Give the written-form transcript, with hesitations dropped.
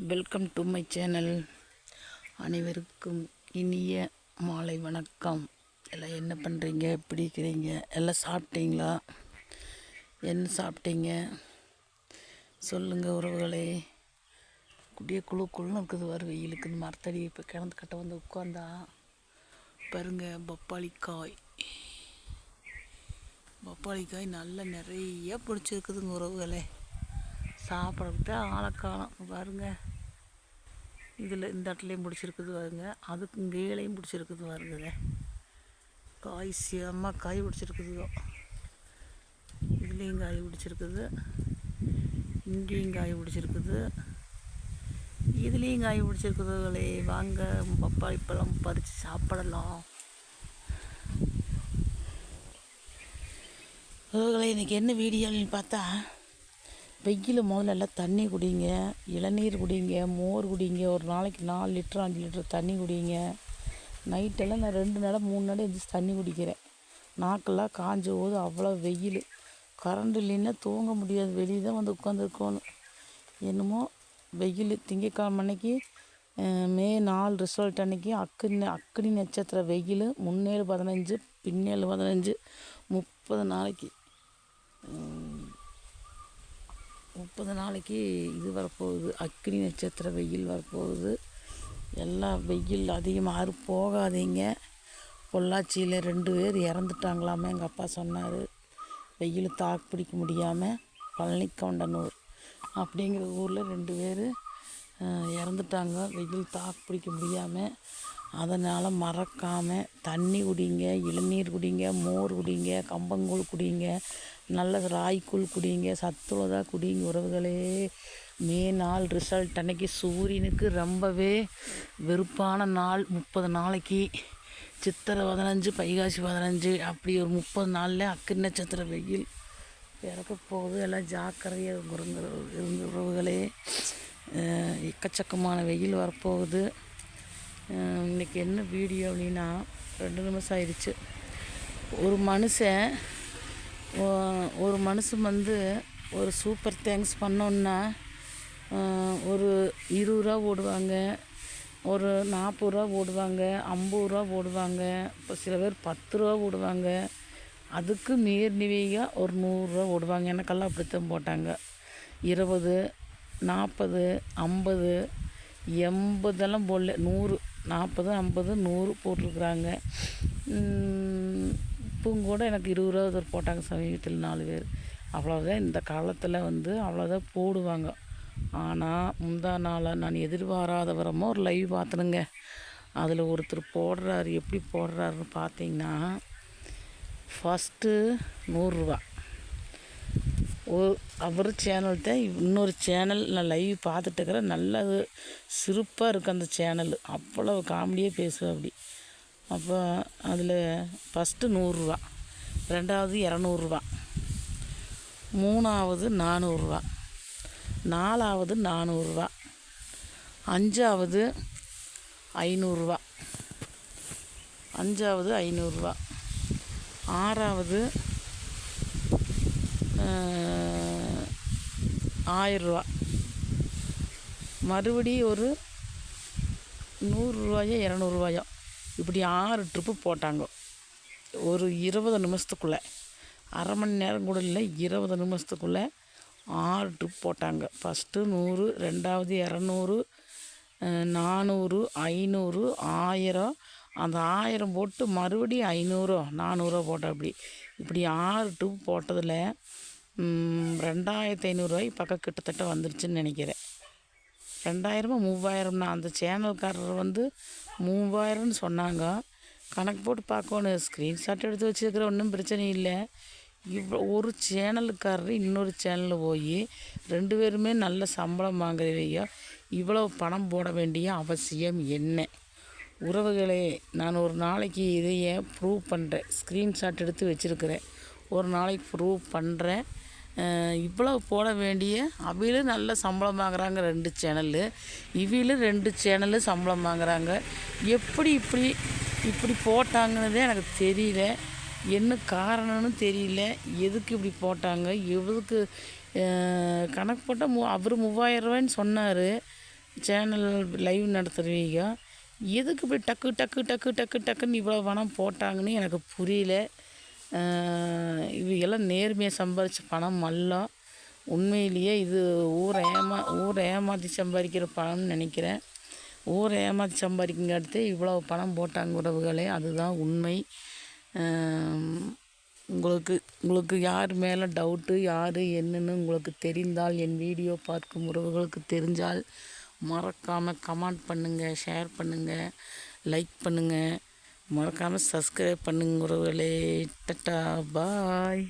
Welcome to my channel. அனைவருக்கும் இனிய மாலை வணக்கம். எல்லாம் என்ன பண்ணுறீங்க, எப்படி இருக்கிறீங்க? எல்லாம் சாப்பிட்டீங்களா? என்ன சாப்பிட்டீங்க சொல்லுங்கள் உறவுகளே. குடிய குழுன்னு இருக்குது, வர வெயிலுக்கு இந்த மரத்தடி இப்போ கிணத்து கட்ட வந்து உட்காந்தா பாருங்கள். பப்பாளிக்காய் நல்லா நிறைய பிடிச்சிருக்குதுங்க உறவுகளே. சாப்பிட்றதுக்கு ஆழக்காலம் பாருங்கள். இதில் இந்த இடத்துலையும் பிடிச்சிருக்குது பாருங்க, அதுக்கு கீழையும் பிடிச்சிருக்குது பாருங்க. காய் செம்ம காய் பிடிச்சிருக்குதுதோ. இதுலேயும் காய் பிடிச்சிருக்குது, இங்கேயும் காய் பிடிச்சிருக்குது, இதுலேயும் காய் பிடிச்சிருக்குதுகளே. வாங்க பப்பாளி பழம் பறித்து சாப்பிடலாம். இன்றைக்கி என்ன வீடியோன்னு பார்த்தா, வெயில் முதல்ல எல்லாம் தண்ணி குடிங்க, இளநீர் குடிங்க, மோர் குடிங்க. ஒரு நாளைக்கு 4 லிட்டர் 5 லிட்டர் தண்ணி குடிங்க. நைட்டெல்லாம் நான் 2 நாள் 3 நாள் எந்திரிச்சு தண்ணி குடிக்கிறேன். நாக்கெல்லாம் காஞ்ச போது அவ்வளோ வெயில். கரண்ட் இல்லைன்னா தூங்க முடியாது, வெளியே தான் வந்து உட்காந்துருக்கணும். என்னமோ வெயில். திங்கக்கிழமை அன்னைக்கு மே 4 ரிசல்ட் அன்னைக்கு அக்னி நட்சத்திர வெயில். முன்னேழு 15 பின்னேழு 15 30 நாளைக்கு 30 நாளைக்கு இது வரப்போகுது. அக்னி நட்சத்திர வெயில் வரப்போகுது. எல்லாம் வெயில் அதிகமாக போகாதீங்க. பொள்ளாச்சியில் 2 பேர் இறந்துட்டாங்களாமே, எங்கள் அப்பா சொன்னார். வெயில் தாக்கு பிடிக்க முடியாமல் பழனிக்கவுண்டனூர் அப்படிங்கிற ஊரில் 2 பேர் இறந்துட்டாங்க, வெயில் தாக்கு பிடிக்க முடியாமல். அதனால் மறக்காமல் தண்ணி குடிங்க, இளநீர் குடிங்க, மோர் குடிங்க, கம்பங்கூழ் குடிங்க, நல்ல ராய்க்கூழ் குடிங்க, சத்துள்ளதாக குடிங்க உறவுகளே. மே 4 ரிசல்ட் அன்னைக்கு சூரியனுக்கு ரொம்பவே வெறுப்பான நாள். 30 நாளைக்கு சித்திரை 15 வைகாசி 15 அப்படி ஒரு 30 நாளில் அக்னி நட்சத்திர வெயில் இறக்க போகுது. எல்லாம் ஜாக்கிரதையாக இருந்த உறவுகளே. எக்கச்சக்கமான வெயில் வரப்போகுது. இன்றைக்கி என்ன வீடியோ அப்படின்னா, 2 நிமிஷம் ஆயிடுச்சு. ஒரு மனுஷன் வந்து ஒரு சூப்பர் தேங்க்ஸ் பண்ணோன்னா ஒரு 20 ரூபா போடுவாங்க, ஒரு 40 ரூபா போடுவாங்க, 50 ரூபா போடுவாங்க, இப்போ சில பேர் 10 ரூபா போடுவாங்க. அதுக்கு நிவையாக ஒரு 100 ரூபா போடுவாங்க. எனக்கெல்லாம் அப்படித்தான் போட்டாங்க. 20, 40, 50, 80 போடல, 100, 40, 50, 100 போட்டிருக்குறாங்க. இப்பவும் கூட எனக்கு 20 ரூபா போட்டாங்க சமீபத்தில் 4 பேர். அவ்வளோதான் இந்த காலத்தில் வந்து அவ்வளோதான் போடுவாங்க. ஆனால் முந்தா நாளாக நான் எதிர்பாராத வரமாக ஒரு லைவ் பார்த்தனுங்க. அதில் ஒருத்தர் போடுறாரு. எப்படி போடுறாருன்னு பார்த்தீங்கன்னா, ஃபஸ்ட்டு 100 ரூபா அவர் சேனல் தான். இன்னொரு சேனல் நான் லைவ் பார்த்துட்டு இருக்கிறேன். நல்லது சிறப்பாக இருக்குது அந்த சேனல். அவ்வளோ காமெடியாக பேசுவேன் அப்படி. அப்போ அதில் ஃபஸ்ட்டு 100 ரூபா, 2வது 200 ரூபா, 3வது 400 ரூபா, 4வது 400 ரூபா, 5வது 500 ரூபா, 5வது 500 ரூபா, 6வது 1000 ரூபா. மறுபடியும் ஒரு 100 ரூபாயோ 200 ரூபாயோ இப்படி 6 ட்ரிப்பு போட்டாங்க ஒரு 20 நிமிஷத்துக்குள்ளே. அரை மணி நேரம் கூட இல்லை, 20 நிமிஷத்துக்குள்ளே 6 ட்ரிப் போட்டாங்க. ஃபஸ்ட்டு 100, 2வது 200, 400, 500, 1000. அந்த 1000 போட்டு மறுபடியும் 500, 400 போட்டோம். இப்படி 6 ட்ரிப் போட்டதில் 2500 ரூபாய்க்கு பக்கம் கிட்டத்தட்ட வந்துருச்சுன்னு நினைக்கிறேன். 2000 3000. அந்த சேனல்காரர் வந்து 3000ன்னு சொன்னாங்க. கணக்கு போட்டு பார்க்கணும், ஸ்க்ரீன்ஷாட் எடுத்து வச்சுருக்கிற, ஒன்றும் பிரச்சனை இல்லை. இவ்வளோ ஒரு சேனலுக்காரர் இன்னொரு சேனலில் போய் 2 பேருமே நல்ல சம்பளம் வாங்குறவையோ இவ்வளோ பணம் போட வேண்டிய அவசியம் என்ன? உறவுகளே, நான் ஒரு நாளைக்கு இதையே ப்ரூவ் பண்ணுறேன். ஸ்க்ரீன்ஷாட் எடுத்து வச்சுருக்கிறேன். ஒரு நாளைக்கு ப்ரூவ் பண்ணுறேன். இவ்வளோ போட வேண்டிய அவையிலும் நல்ல சம்பளம் வாங்குறாங்க 2 சேனலு, இவையிலும் 2 சேனலு சம்பளம் வாங்குறாங்க. எப்படி இப்படி போட்டாங்கன்னதே எனக்கு தெரியல. என்ன காரணம்னு தெரியல. எதுக்கு இப்படி போட்டாங்க, எதுக்கு கணக்கு போட்டால் அவர் 3000 ரூபாய்ன்னு சொன்னார். சேனல் லைவ் நடத்துகிறவங்க எதுக்கு இப்படி டக்கு டக்கு டக்கு டக்கு டக்குன்னு இவ்வளோ பணம் போட்டாங்கன்னு எனக்கு புரியல. இவங்கெல்லாம் நேர்மையாக சம்பாதிச்ச பணம் அல்ல. உண்மையிலேயே இது ஊரை ஏமாற்றி சம்பாதிக்கிற பணம்னு நினைக்கிறேன். ஊரை ஏமாற்றி சம்பாதிக்குங்காட்டே இவ்வளோ பணம் போட்டாங்க உறவுகளே, அதுதான் உண்மை. உங்களுக்கு யார் மேலே டவுட்டு, யார் என்னன்னு உங்களுக்கு தெரிந்தால், என் வீடியோ பார்க்கும் உறவுகளுக்கு தெரிஞ்சால் மறக்காமல் கமெண்ட் பண்ணுங்கள், ஷேர் பண்ணுங்கள், லைக் பண்ணுங்கள், மறக்காமல் சப்ஸ்கிரைப் பண்ணுங்க உறவுகளே. டட்டா பாய்.